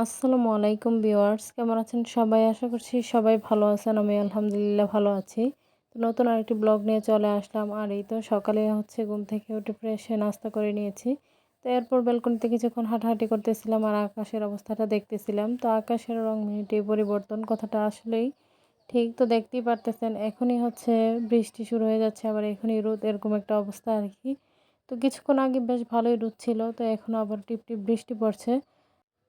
আসসালামু আলাইকুম ভিউয়ার্স, কেমন আছেন সবাই? আশা করছি সবাই ভালো আছেন। আমি আলহামদুলিল্লাহ ভালো আছি। তো নতুন আরেকটি ব্লগ নিয়ে চলে আসলাম। আর এই তো সকালে ঘুম থেকে উঠে ফ্রেশ হয়ে নাস্তা করে নিয়েছি। তো এরপর ব্যালকনিতে কিছুক্ষণ হাঁটাহাঁটি করতেছিলাম আর আকাশের অবস্থাটা দেখতেছিলাম। তো আকাশের রং মিনিটেই পরিবর্তন, কথাটা আসলেই ঠিক। তো দেখতেই পারতেছেন এখনই বৃষ্টি শুরু হয়ে যাচ্ছে, আবার এখনই রোদ, এরকম একটা অবস্থা আরকি। তো কিছুক্ষণ আগে বেশ ভালোই রোদ ছিল, তো এখন আবার টিপটিপ বৃষ্টি পড়ছে।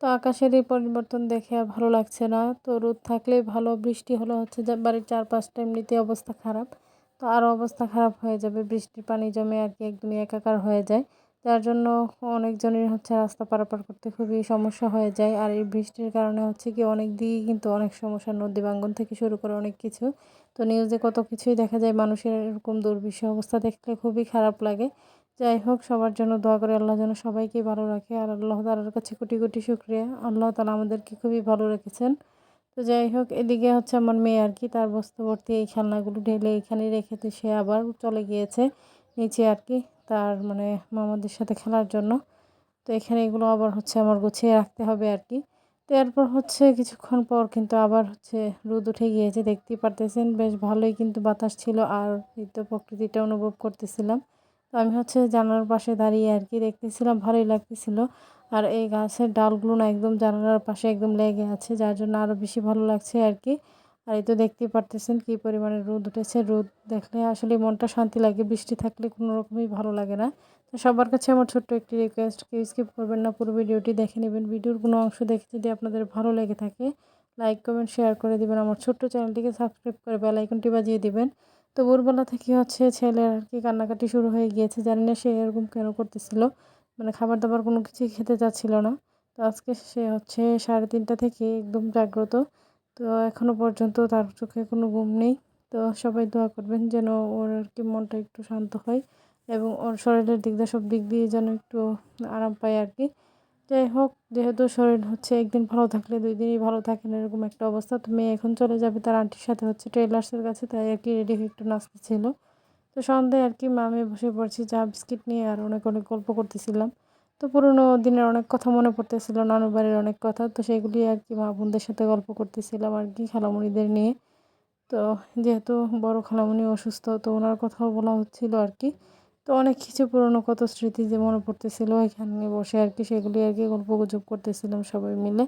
তো আকাশের এই পরিবর্তন দেখে আর ভালো লাগছে না। তো রোদ থাকলেই ভালো, বৃষ্টি হলে যে বাড়ির চারপাশটা এমনিতেই অবস্থা খারাপ। তো আরও অবস্থা খারাপ হয়ে যাবে, বৃষ্টির পানি জমে আরকি একদমই একাকার হয়ে যায়। যার জন্য অনেকজনের রাস্তা পারাপার করতে খুবই সমস্যা হয়ে যায়। আর এই বৃষ্টির কারণে কি অনেক দিকেই কিন্তু অনেক সমস্যা, নদী ভাঙ্গন থেকে শুরু করে অনেক কিছু। তো নিউজে কত কিছুই দেখা যায়, মানুষের এরকম দুর্বিষহ অবস্থা দেখলে খুবই খারাপ লাগে। যাই হোক, সবার জন্য দোয়া করি আল্লাহ যেন সবাইকে ভালো রাখে। আর আল্লাহ তাআলার কাছে কোটি কোটি শুকরিয়া, আল্লাহ তাআলা আমাদেরকে খুবই ভালো রেখেছেন। তো যাই হোক, এদিকে আমার মেয়ে আর কি তার বস্তা ভর্তি এই খেলনাগুলো ঢেলে এখানেই রেখেতে সে আবার চলে গিয়েছে নিচে আর কি, তার মানে মামাদের সাথে খেলার জন্য। তো এখানে এগুলো আবার আমার গুছিয়ে রাখতে হবে আর কি। তো এরপর কিছুক্ষণ পর কিন্তু আবার রোদ উঠে গিয়েছে, দেখতেই পারতেছেন। বেশ ভালোই কিন্তু বাতাস ছিল, আর এই তো প্রকৃতিটা অনুভব করতেছিলাম। তো আমি জানালার পাশে দাঁড়িয়ে আর কি দেখতেছিলাম, ভালোই লাগতেছিল। আর এই গাছের ডালগুলো না একদম জানালার পাশে একদম লেগে আছে, যার জন্য আরও বেশি ভালো লাগছে আর কি। আর এই তো দেখতেই পারতেছেন কি পরিমাণে রোদ উঠেছে। রোদ দেখলে আসলে মনটা শান্তি লাগে, বৃষ্টি থাকলে কোনো রকমই ভালো লাগে না। তো সবার কাছে আমার ছোট্ট একটি রিকোয়েস্ট, কেউ স্কিপ করবেন না, পুরো ভিডিওটি দেখে নেবেন। ভিডিওর কোনো অংশ দেখে যদি আপনাদের ভালো লেগে থাকে, লাইক কমেন্ট শেয়ার করে দিবেন। আমার ছোট্ট চ্যানেলটিকে সাবস্ক্রাইব করে বেল আইকনটি বাজিয়ে দিবেন। তো ভোরবেলা থেকে ছেলের আর কি কান্নাকাটি শুরু হয়ে গিয়েছে, জানি না সে এরকম কেন করতেছিল। মানে খাবার দাবার কোনো কিছুই খেতে চাচ্ছিল না। তো আজকে সে 3:30 থেকে একদম জাগ্রত। তো এখনো পর্যন্ত তার চোখে কোনো ঘুম নেই। তো সবাই দোয়া করবেন যেন ওর আর কি মনটা একটু শান্ত হয়, এবং ওর শরীরের সব দিক দিয়ে যেন একটু আরাম পায় আর কি। যাই হোক, যেহেতু শরীর একদিন ভালো থাকলে 2 দিনই ভালো থাকে না, এরকম একটা অবস্থা। তো মেয়ে এখন চলে যাবে তার আন্টির সাথে টেইলার্সের কাছে, তাই আর কি রেডি হয়ে একটু নাচতেছিল। তো সন্ধ্যায় আর কি আমি বসে পড়ছি চা বিস্কিট নিয়ে, আর অনেক অনেক গল্প করতেছিলাম। তো পুরোনো দিনের অনেক কথা মনে পড়তেছিল, নানুর বাড়ির অনেক কথা। তো সেগুলি আর কি মা বোনদের সাথে গল্প করতেছিলাম আর কি, খালামণিদের নিয়ে। তো যেহেতু বড় খালামণি অসুস্থ, তো ওনার কথাও বলা হচ্ছিল আর কি। তো অনেক কিছু পুরনো কত স্মৃতি যে মনে পড়তেছিল, এখানে বসে আর কি সেগুলি আর কি গল্পগুজব করতেছিলাম সবাই মিলে।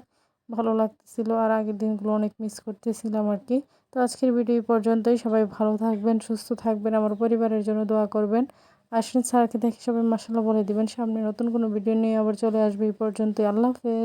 ভালো লাগতেছিল, আর আগের দিনগুলো অনেক মিস করতেছিলাম আর কি। তো আজকের ভিডিও এই পর্যন্তই। সবাই ভালো থাকবেন, সুস্থ থাকবেন, আমার পরিবারের জন্য দোয়া করবেন। আশ্বিন স্যারকে দেখে সবাই মাশাআল্লাহ বলে দিবেন। সামনে নতুন কোনো ভিডিও নিয়ে আবার চলে আসবে। এই পর্যন্তই, আল্লাহ হাফেজ।